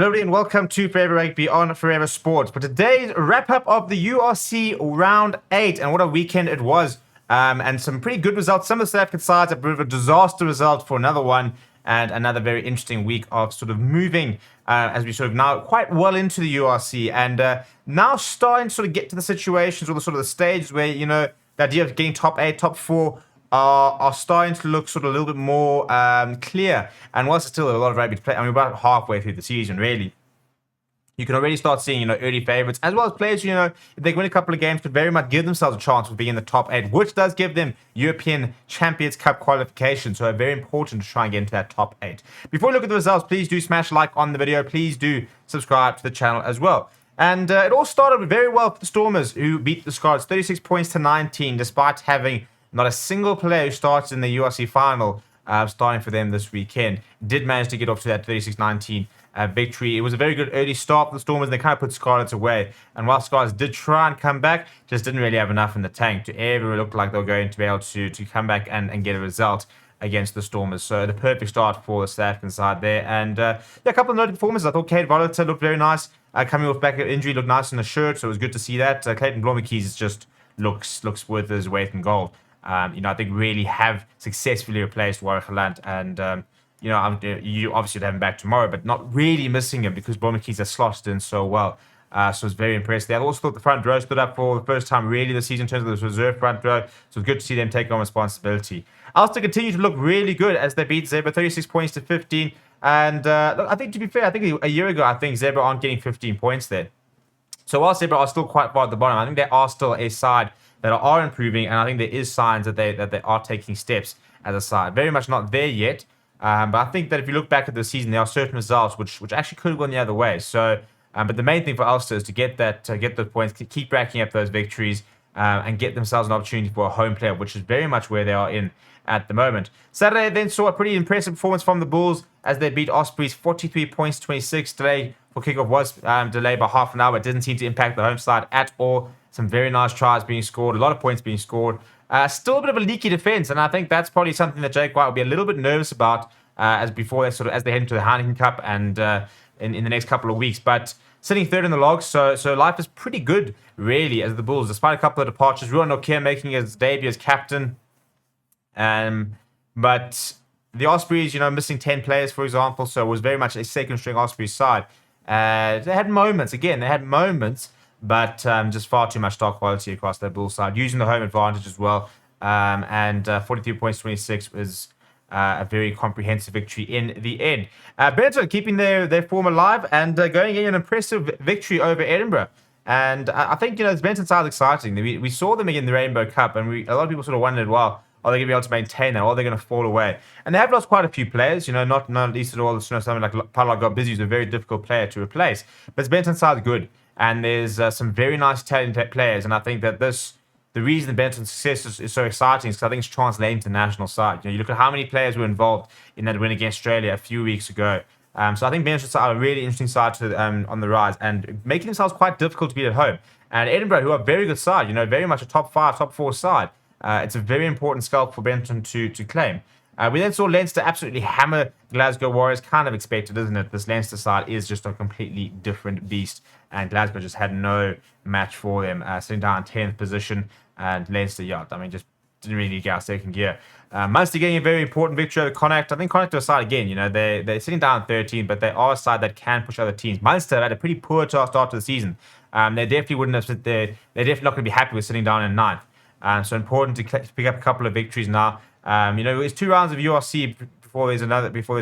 Hello everybody and welcome to Forever Rugby on Forever Sports. For today's wrap-up of the URC Round 8, and what a weekend it was. And some pretty good results. Some of the South African sides, a bit of a disaster result for another one, and another very interesting week of sort of moving as we sort of now quite well into the URC, and now starting to sort of get to the situations or the sort of the stages where, you know, the idea of getting top 8, top 4 are starting to look sort of a little bit more clear. And whilst there's still a lot of rugby to play, I mean, about halfway through the season, really, you can already start seeing, you know, early favourites, as well as players, you know, if they win a couple of games, could very much give themselves a chance of being in the top 8, which does give them European Champions Cup qualification. So very important to try and get into that top 8. Before we look at the results, please do smash like on the video. Please do subscribe to the channel as well. And it all started very well for the Stormers, who beat the Scarlets 36 points to 19, despite having not a single player who started in the URC final starting for them this weekend. Did manage to get off to that 36-19 victory. It was a very good early start for the Stormers, and they kind of put Scarlets away. And while Scarlets did try and come back, just didn't really have enough in the tank to ever look like they were going to be able to come back and get a result against the Stormers. So the perfect start for the South African side there. And yeah, a couple of noted performances. I thought Kate Voliter looked very nice. Coming off back of injury, looked nice in the shirt, so it was good to see that. Clayton Blommetjies just looks worth his weight in gold. You know, I think really have successfully replaced Warwick Gelant, and you know, you obviously would have him back tomorrow, but not really missing him because Blommetjies has slotted in so well. So it's very impressive. I also thought the front row stood up for the first time really this season in terms of the reserve front row. So it's good to see them take on responsibility. Ulster continue to look really good as they beat Zebra 36 points to 15. And look, I think, to be fair, I think a year ago, I think Zebra aren't getting 15 points there. So while Zebra are still quite far at the bottom, I think they are still a side that are improving, and I think there is signs that they are taking steps as a side. Very much not there yet, but I think that if you look back at the season, there are certain results which actually could have gone the other way. So, but the main thing for Ulster is to get those points, keep racking up those victories, and get themselves an opportunity for a home playoff, which is very much where they are in at the moment. Saturday then saw a pretty impressive performance from the Bulls as they beat Ospreys 43 points to 26. Delay for kickoff was delayed by half an hour. It didn't seem to impact the home side at all. Some very nice tries being scored, a lot of points being scored. Still a bit of a leaky defense, and I think that's probably something that Jake White will be a little bit nervous about as they head into the Heineken Cup and in the next couple of weeks. But sitting third in the logs, so life is pretty good really as the Bulls, despite a couple of departures. Ruan Nokia making his debut as captain, but the Ospreys, you know, missing 10 players for example, so it was very much a second string Ospreys side. They had moments. But just far too much star quality across their Bull side, using the home advantage as well. And 43 points 26 was a very comprehensive victory in the end. Benton keeping their form alive and going in an impressive victory over Edinburgh. And I think, you know, this Benton side is exciting. We saw them in the Rainbow Cup, and a lot of people sort of wondered, well, are they going to be able to maintain that, or are they going to fall away? And they have lost quite a few players, you know, not least at all, you know, something like Paolo Gobizzi, who's a very difficult player to replace. But Benton side is good. And there's some very nice talented players, and I think that the reason Benton's success is so exciting is because I think it's translating to the national side. You know, you look at how many players were involved in that win against Australia a few weeks ago. So I think Benton's side are a really interesting side on the rise, and making themselves quite difficult to beat at home. And Edinburgh, who are a very good side, you know, very much a top 5, top 4 side. It's a very important scalp for Benton to claim. We then saw Leinster absolutely hammer Glasgow Warriors. Kind of expected, isn't it? This Leinster side is just a completely different beast, and Glasgow just had no match for them. Sitting down in 10th position, and Leinster, yeah, I mean, just didn't really get out second gear. Munster getting a very important victory over Connacht. I think Connacht are a side again, you know, they're sitting down 13, but they are a side that can push other teams. Munster had a pretty poor start to the season. They definitely wouldn't have sit there. They're definitely not going to be happy with sitting down in 9th. So important to pick up a couple of victories now. You know, it's 2 rounds of URC before there's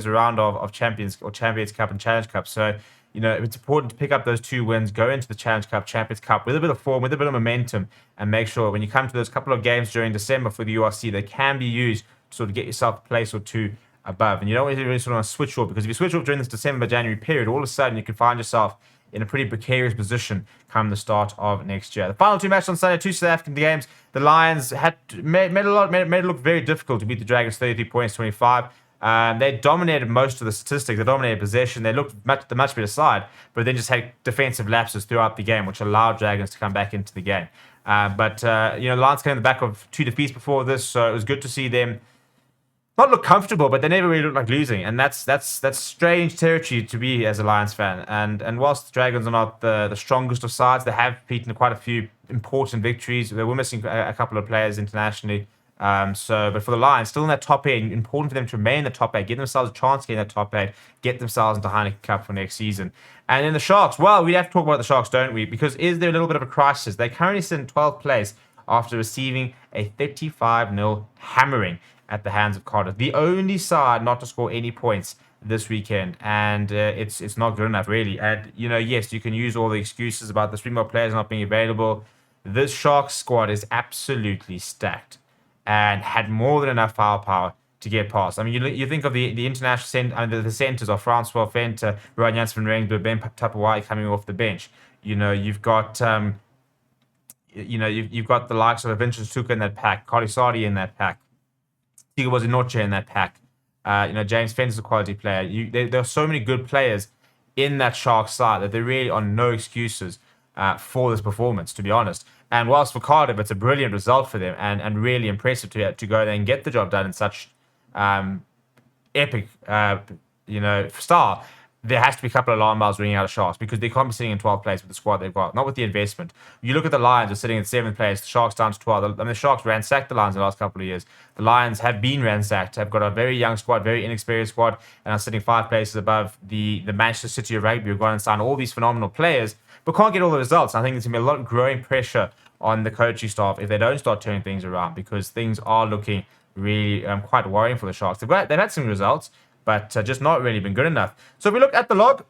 a round of Champions Cup and Challenge Cup. So, you know, it's important to pick up those 2 wins, go into the Challenge Cup, Champions Cup with a bit of form, with a bit of momentum, and make sure when you come to those couple of games during December for the URC, they can be used to sort of get yourself a place or 2 above. And you don't really sort of switch off, because if you switch off during this December-January period, all of a sudden you can find yourself in a pretty precarious position come the start of next year. The final 2 matches on Sunday, 2 South African games. The Lions made it look very difficult to beat the Dragons 33 points 25. They dominated most of the statistics. They dominated possession. They looked the much better side, but then just had defensive lapses throughout the game, which allowed Dragons to come back into the game. But you know, the Lions came in the back of 2 defeats before this, so it was good to see them not look comfortable, but they never really look like losing, and that's strange territory to be as a Lions fan. And whilst the Dragons are not the strongest of sides, they have beaten quite a few important victories. They were missing a couple of players internationally. But for the Lions, still in that top 8, important for them to remain in the top 8, give themselves a chance to get in that top 8, get themselves into Heineken Cup for next season. And then the Sharks, well, we have to talk about the Sharks, don't we? Because is there a little bit of a crisis? They currently sit in 12th place after receiving a 35-0 hammering at the hands of Cardiff. The only side not to score any points this weekend, and it's not good enough, really. And, yes, you can use all the excuses about the Springbok players not being available. This Sharks squad is absolutely stacked and had more than enough firepower to get past. I mean, you think of the international the centres of Francois Venter, Ryan Janssen van Rensburg, Ben Tapawai coming off the bench. You've got you've got the likes of Vincent Suka in that pack, Carly Sardi in that pack, Tigo Inoche in that pack. James Fence is a quality player. There are so many good players in that Sharks side that there really are no excuses for this performance, to be honest. And whilst for Cardiff, it's a brilliant result for them and really impressive to go there and get the job done in such epic, style. There has to be a couple of alarm bells ringing out of Sharks because they can't be sitting in 12th place with the squad they've got, not with the investment. You look at the Lions, are sitting in 7th place, the Sharks down to 12th. I mean, the Sharks ransacked the Lions in the last couple of years. The Lions have been ransacked, have got a very young squad, very inexperienced squad, and are sitting 5 places above the Manchester City of Rugby, who've gone and signed all these phenomenal players, but can't get all the results. I think there's going to be a lot of growing pressure on the coaching staff if they don't start turning things around, because things are looking really quite worrying for the Sharks. They've had some results, but just not really been good enough. So if we look at the log,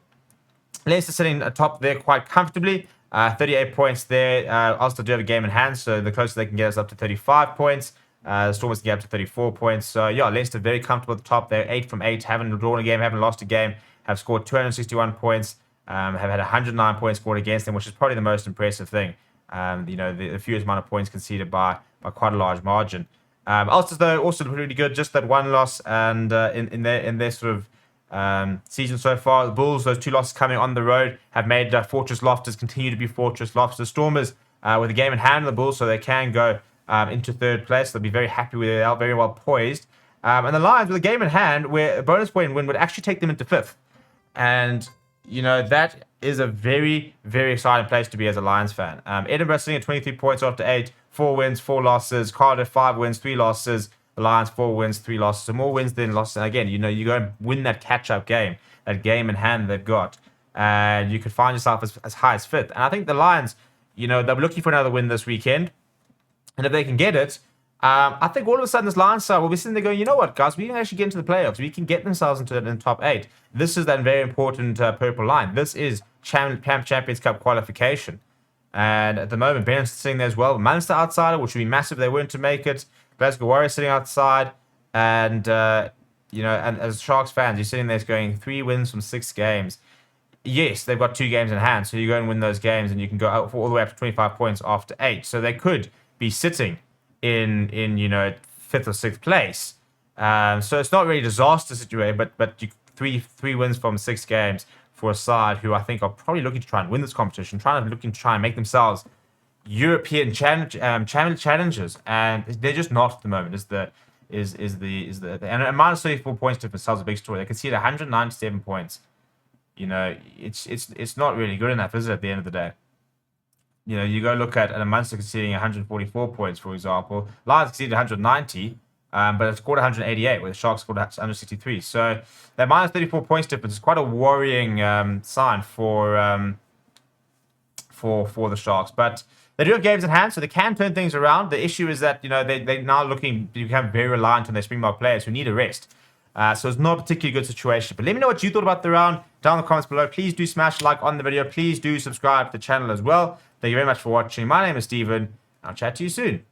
Leicester sitting atop there quite comfortably, 38 points there. Ulster do have a game in hand, so the closer they can get us up to 35 points. The Stormers can get up to 34 points. So yeah, Leicester very comfortable at the top. They're 8 from 8, haven't drawn a game, haven't lost a game, have scored 261 points, have had 109 points scored against them, which is probably the most impressive thing. The fewest amount of points conceded by quite a large margin. Ulster, though, also really good. Just that one loss, and in their sort of season so far, the Bulls, those 2 losses coming on the road, have made Fortress Loftus continue to be Fortress Loftus. Stormers with a game in hand of the Bulls, so they can go into 3rd place. They'll be very happy with it. They're very well poised. And the Lions with a game in hand, where a bonus point win would actually take them into 5th. And that is a very, very exciting place to be as a Lions fan. Edinburgh sitting at 23 points after 8, 4 wins, 4 losses. Cardiff 5 wins, 3 losses. The Lions 4 wins, 3 losses. So more wins than losses. And again, you go and win that catch-up game, that game in hand they've got, and you could find yourself as high as 5th. And I think the Lions, they'll be looking for another win this weekend. And if they can get it, I think all of a sudden this Lions side will be sitting there going, you know what, guys, we can actually get into the playoffs. We can get themselves into the top 8. This is that very important purple line. This is Champions Cup qualification. And at the moment, Bennett's sitting there as well. Munster outsider, which would be massive if they weren't to make it. Glasgow Warriors sitting outside. And, and as Sharks fans, you're sitting there going 3 wins from 6 games. Yes, they've got 2 games in hand, so you go and win those games, and you can go out all the way up to 25 points after 8. So they could be sitting in 5th or 6th place. So it's not really a disaster situation, but three wins from 6 games for a side who I think are probably looking to try and win this competition, looking to try and make themselves European challengers, and they're just not at the moment. And minus 34 points difference tells a big story. They conceded 197 points. It's not really good enough, is it? At the end of the day. You go look at a Munster conceding 144 points, for example. Lions conceded 190, but it scored 188, where the Sharks scored 163. So that minus 34 points difference is quite a worrying sign for the Sharks. But they do have games in hand, so they can turn things around. The issue is that they're now looking to become very reliant on their Springbok players who need a rest. So it's not a particularly good situation. But let me know what you thought about the round down in the comments below. Please do smash like on the video. Please do subscribe to the channel as well. Thank you very much for watching. My name is Steven. I'll chat to you soon.